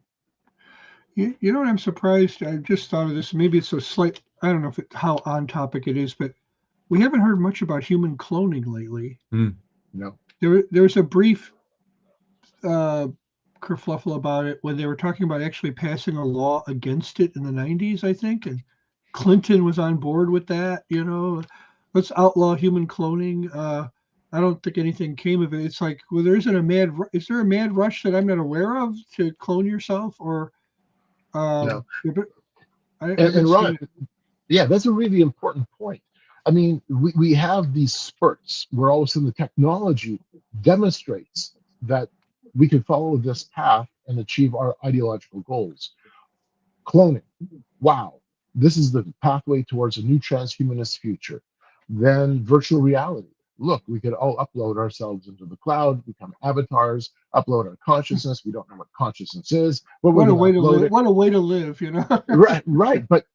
You know what I'm surprised? I just thought of this. Maybe it's a slight, I don't know how on topic it is, but we haven't heard much about human cloning lately. No. There was a brief kerfluffle about it when they were talking about actually passing a law against it in the 90s, I think, and Clinton was on board with that, you know, let's outlaw human cloning. I don't think anything came of it. It's like, well, is there a mad rush that I'm not aware of to clone yourself? Or no. And Ron, yeah, that's a really important point. I mean, we have these spurts where all of a sudden the technology demonstrates that we can follow this path and achieve our ideological goals. Cloning, wow, this is the pathway towards a new transhumanist future. Then virtual reality. Look, we could all upload ourselves into the cloud, become avatars, upload our consciousness. We don't know what consciousness is. But what a way to live! What a way to live, you know. Right. But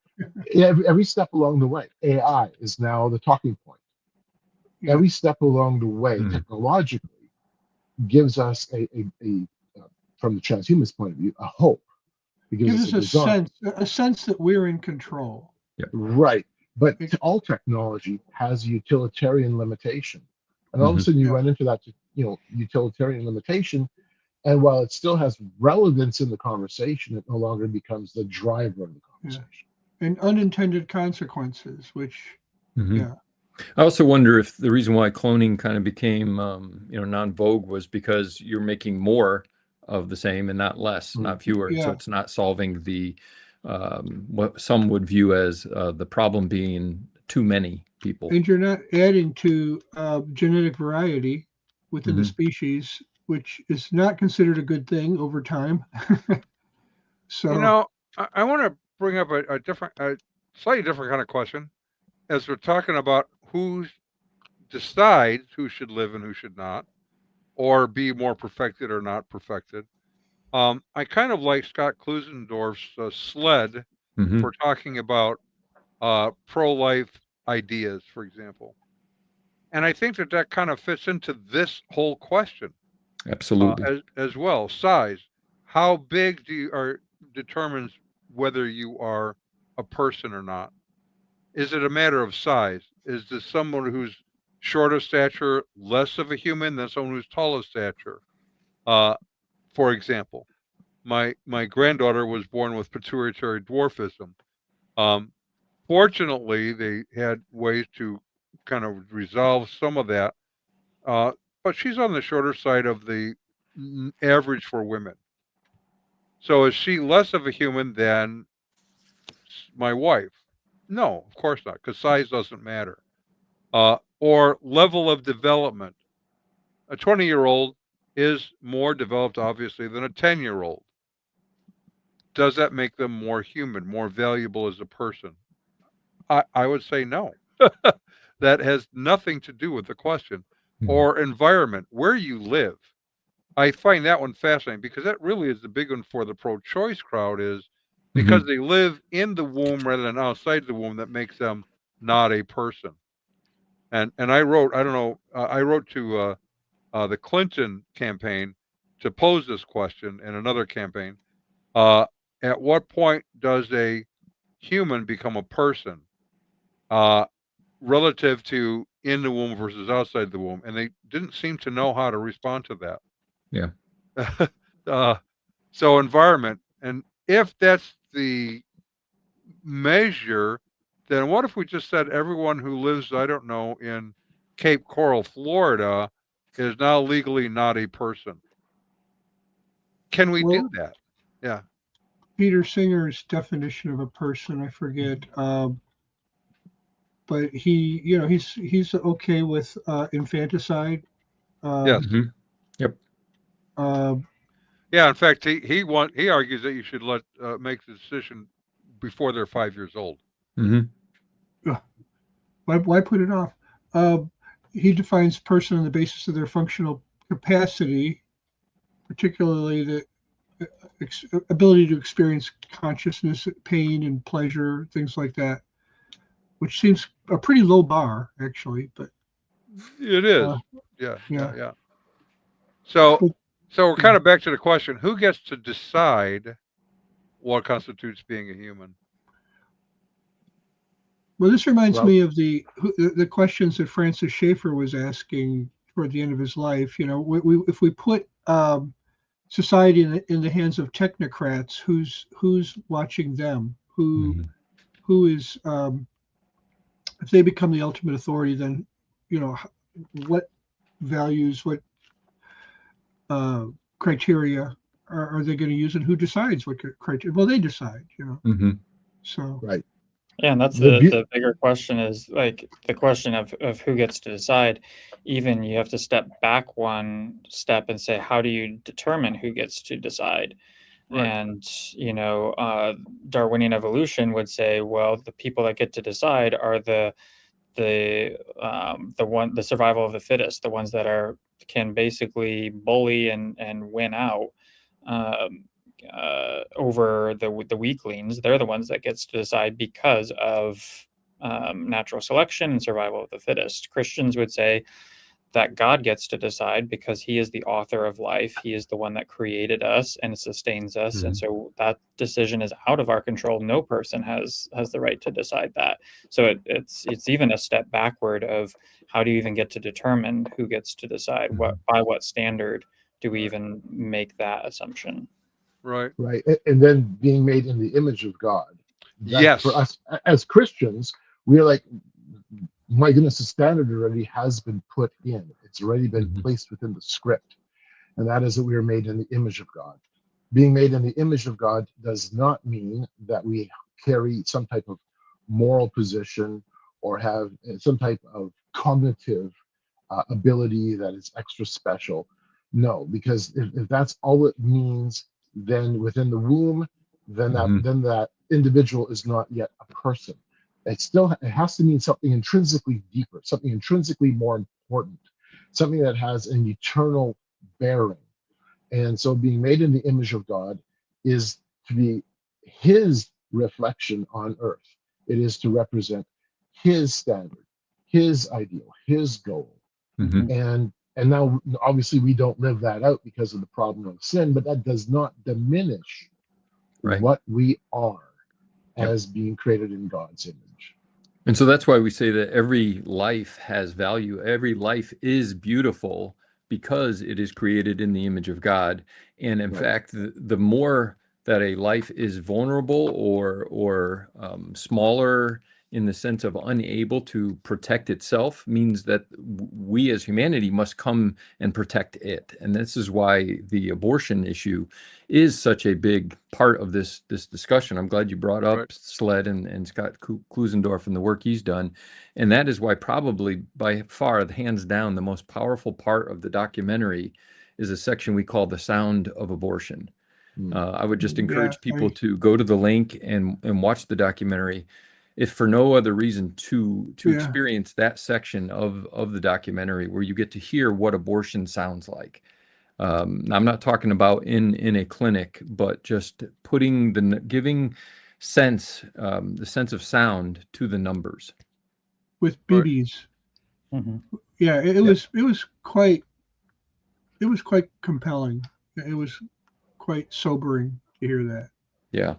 every step along the way, AI is now the talking point. Yeah. Every step along the way, technologically, gives us a from the transhumanist point of view, a hope. It gives us a sense that we're in control. Yeah. Right. But all technology has a utilitarian limitation. And all of a sudden you run into that, utilitarian limitation, And while it still has relevance in the conversation, it no longer becomes the driver of the conversation. And unintended consequences, which, yeah. I also wonder if the reason why cloning kind of became, non-vogue was because you're making more of the same and not less, not fewer. So it's not solving the what some would view as the problem being too many people. And you're not adding to genetic variety within the species, which is not considered a good thing over time. So, I want to bring up a slightly different kind of question, as we're talking about who decides who should live and who should not, or be more perfected or not perfected. I kind of like Scott Klusendorf's sled for talking about pro-life ideas, for example. And I think that kind of fits into this whole question. Absolutely. As well. Size. How big determines whether you are a person or not? Is it a matter of size? Is this someone who's short of stature less of a human than someone who's tall of stature? For example, my granddaughter was born with pituitary dwarfism. Fortunately, they had ways to kind of resolve some of that, but she's on the shorter side of the average for women. So is she less of a human than my wife? No, of course not, because size doesn't matter. Or level of development. A 20-year-old is more developed, obviously, than a 10-year-old. Does that make them more human, more valuable as a person? I would say no. That has nothing to do with the question. Or environment, where you live. I find that one fascinating because that really is the big one for the pro-choice crowd, is because they live in the womb rather than outside the womb, that makes them not a person. And I wrote, I wrote to the Clinton campaign to pose this question in another campaign. At what point does a human become a person relative to in the womb versus outside the womb? And they didn't seem to know how to respond to that. Yeah. So environment, and if that's the measure, then what if we just said everyone who lives, I don't know, in Cape Coral, Florida, is now legally not a person? Can we do that? Yeah. Peter Singer's definition of a person, I forget, but he's okay with infanticide. Yes. Yep. Yeah. In fact, he argues that you should make the decision before they're 5 years old. Why put it off? He defines person on the basis of their functional capacity, particularly the ability to experience consciousness, pain, and pleasure, things like that, which seems a pretty low bar, actually. But it is. Yeah. So we're kind of back to the question: who gets to decide what constitutes being a human? Well, this reminds me of the questions that Francis Schaeffer was asking toward the end of his life. If we put society in the hands of technocrats, who's watching them? Who is if they become the ultimate authority, then what values, what criteria are they going to use, and who decides what criteria? Well, they decide. So right. Yeah, and that's the bigger question, is like the question of who gets to decide. Even you have to step back one step and say, how do you determine who gets to decide? Right. And Darwinian evolution would say, well, the people that get to decide are the survival of the fittest, the ones that can basically bully and win out over the weaklings. They're the ones that gets to decide because of natural selection and survival of the fittest. Christians would say that God gets to decide because he is the author of life. He is the one that created us and sustains us. And so that decision is out of our control. No person has the right to decide that. So it's even a step backward of how do you even get to determine who gets to decide by what standard do we even make that assumption? Right. Right. And then being made in the image of God. That, Yes. for us as Christians, we're like, my goodness, the standard already has been put in. It's already been placed within the script. And that is that we are made in the image of God. Being made in the image of God does not mean that we carry some type of moral position or have some type of cognitive ability that is extra special. No, because if that's all it means, then within the womb, then that individual is not yet a person. It has to mean something intrinsically deeper, something intrinsically more important, something that has an eternal bearing. And so being made in the image of God is to be his reflection on earth. It is to represent his standard, his ideal, his goal. And now obviously we don't live that out because of the problem of sin, but that does not diminish what we are as being created in God's image. And so that's why we say that every life has value. Every life is beautiful because it is created in the image of God. And in fact, the more that a life is vulnerable or smaller in the sense of unable to protect itself, means that we as humanity must come and protect it. And this is why the abortion issue is such a big part of this discussion. I'm glad you brought up Sled and Scott Klusendorf and the work he's done. And that is why probably by far, hands down, the most powerful part of the documentary is a section we call The Sound of Abortion. I would just encourage people to go to the link and watch the documentary, if for no other reason to experience that section of the documentary where you get to hear what abortion sounds like. I'm not talking about in a clinic, but just giving sense, the sense of sound to the numbers. With BBs. Yeah, it was quite compelling. It was quite sobering to hear that. Yeah.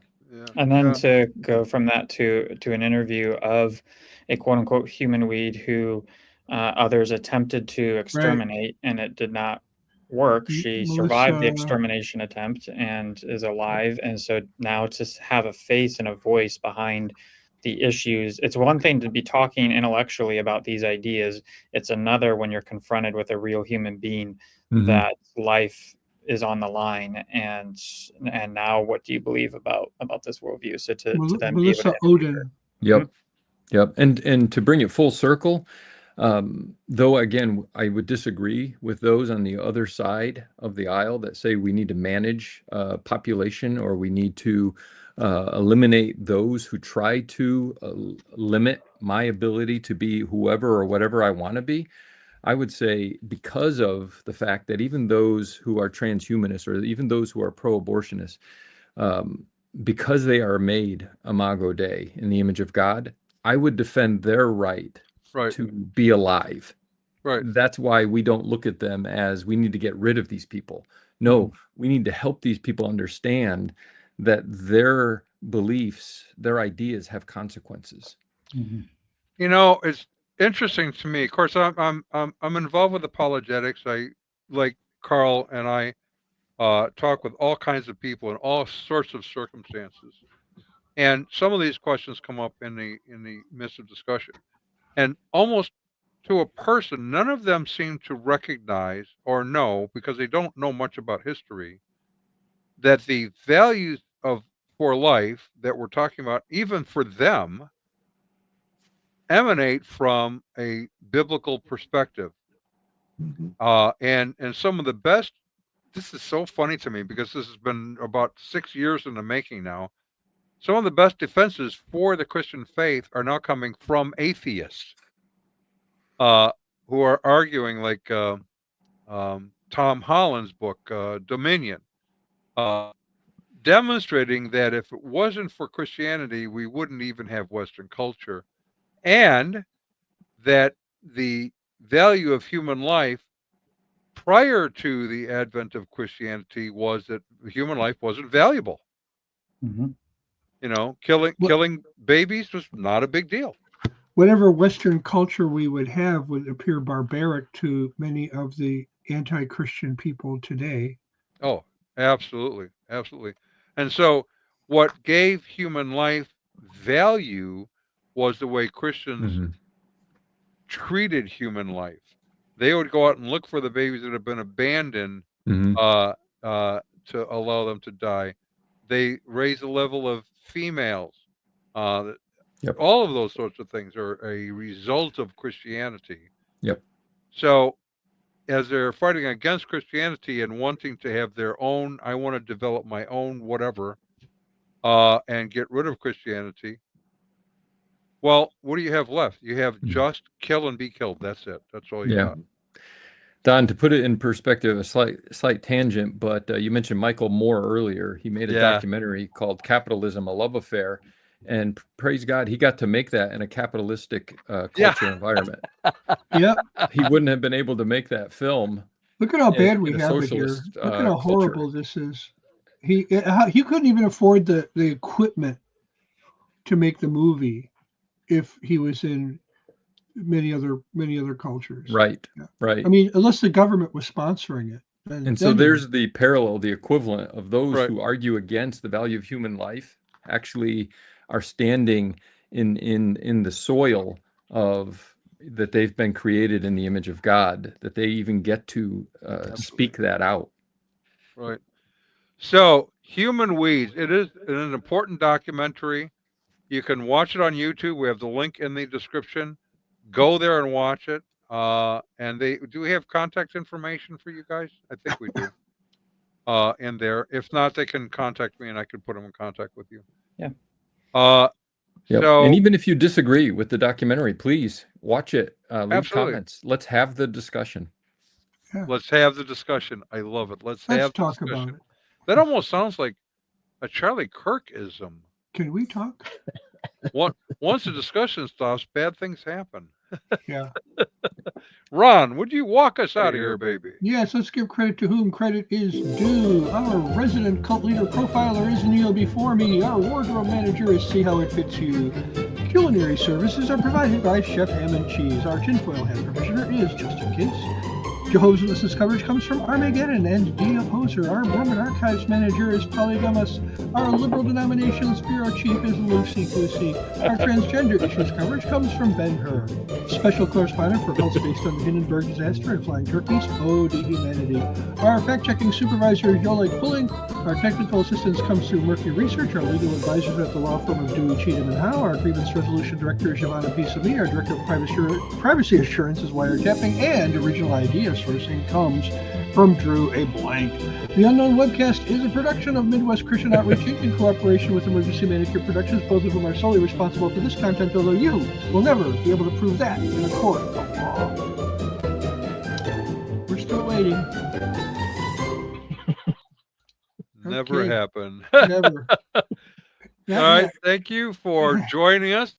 And then to go from that to an interview of a quote unquote human weed who others attempted to exterminate and it did not work. She survived the extermination attempt and is alive. And so now to have a face and a voice behind the issues, it's one thing to be talking intellectually about these ideas. It's another when you're confronted with a real human being that life is on the line, and now what do you believe about this worldview? So to then Melissa Oden. Yep. And to bring it full circle, though again I would disagree with those on the other side of the aisle that say we need to manage population, or we need to eliminate those who try to limit my ability to be whoever or whatever I want to be. I would say because of the fact that even those who are transhumanists or even those who are pro-abortionists, because they are made imago Dei, in the image of God, I would defend their right to be alive. That's why we don't look at them as we need to get rid of these people. No, we need to help these people understand that their beliefs, their ideas have consequences. You know, it's interesting to me. Of course, I'm involved with apologetics. I, like Carl and I, talk with all kinds of people in all sorts of circumstances, and some of these questions come up in the midst of discussion, and almost to a person, none of them seem to recognize or know, because they don't know much about history, that the values for life that we're talking about, even for them, emanate from a biblical perspective. And some of the best, this is so funny to me because this has been about 6 years in the making now. Some of the best defenses for the Christian faith are now coming from atheists who are arguing, like Tom Holland's book, Dominion, demonstrating that if it wasn't for Christianity, we wouldn't even have Western culture, and that the value of human life prior to the advent of Christianity was that human life wasn't valuable. You know, killing babies was not a big deal. Whatever Western culture we would have would appear barbaric to many of the anti-Christian people today. Oh, absolutely. Absolutely. And so what gave human life value was the way Christians treated human life. They would go out and look for the babies that have been abandoned to allow them to die. They raise the level of females. All of those sorts of things are a result of Christianity. So as they're fighting against Christianity and wanting to have their own, I want to develop my own whatever, and get rid of Christianity. Well, what do you have left? You have just kill and be killed. That's it. That's all you got. Don, to put it in perspective, a slight tangent, but you mentioned Michael Moore earlier. He made a documentary called Capitalism, a Love Affair. And praise God, he got to make that in a capitalistic culture environment. He wouldn't have been able to make that film. Look at how bad we have it here. Look at how horrible this is. He couldn't even afford the equipment to make the movie if he was in many other cultures. Right. I mean, unless the government was sponsoring it. And so there's the parallel, the equivalent of those who argue against the value of human life actually are standing in the soil of that they've been created in the image of God, that they even get to speak that out. Right. So Human Weeds, it is an important documentary. You can watch it on YouTube. We have the link in the description. Go there and watch it. And do we have contact information for you guys? I think we do. In there. If not, they can contact me and I can put them in contact with you. So, and even if you disagree with the documentary, please watch it. Leave comments. Let's have the discussion. Let's have the discussion. I love it. Let's have talk the discussion. about it. That almost sounds like a Charlie Kirk-ism. Can we talk? Once the discussion stops, bad things happen. Yeah. Ron, would you walk us out of here, baby? Yes, let's give credit to whom credit is due. Our resident cult leader profiler is Neil before me. Our wardrobe manager is See How It Fits You. Culinary services are provided by Chef Ham and Cheese. Our tinfoil hat provisioner is Just In Case. Jehovah's Witnesses coverage comes from Armageddon and D. Opposer. Our Mormon Archives manager is Polygamus. Our Liberal Denominations Bureau Chief is Lucy Goosey. Our transgender issues coverage comes from Ben Hur. Special correspondent for Pulse based on the Hindenburg disaster and flying turkeys, Ode to Humanity. Our fact-checking supervisor is Yolik Pulling. Our technical assistance comes through Murphy Research. Our legal advisors at the law firm of Dewey, Cheatham & Howe. Our grievance resolution director is Giovanna Pisami. Our director of privacy assurance is Wiretapping. And original idea sourcing comes from Drew A. Blank. The Unknown Webcast is a production of Midwest Christian Outreach Inc. in cooperation with Emergency Manicure Productions, both of whom are solely responsible for this content, although you will never be able to prove that in a court of law. We're still waiting. Never happened. Never. All right. Thank you for joining us.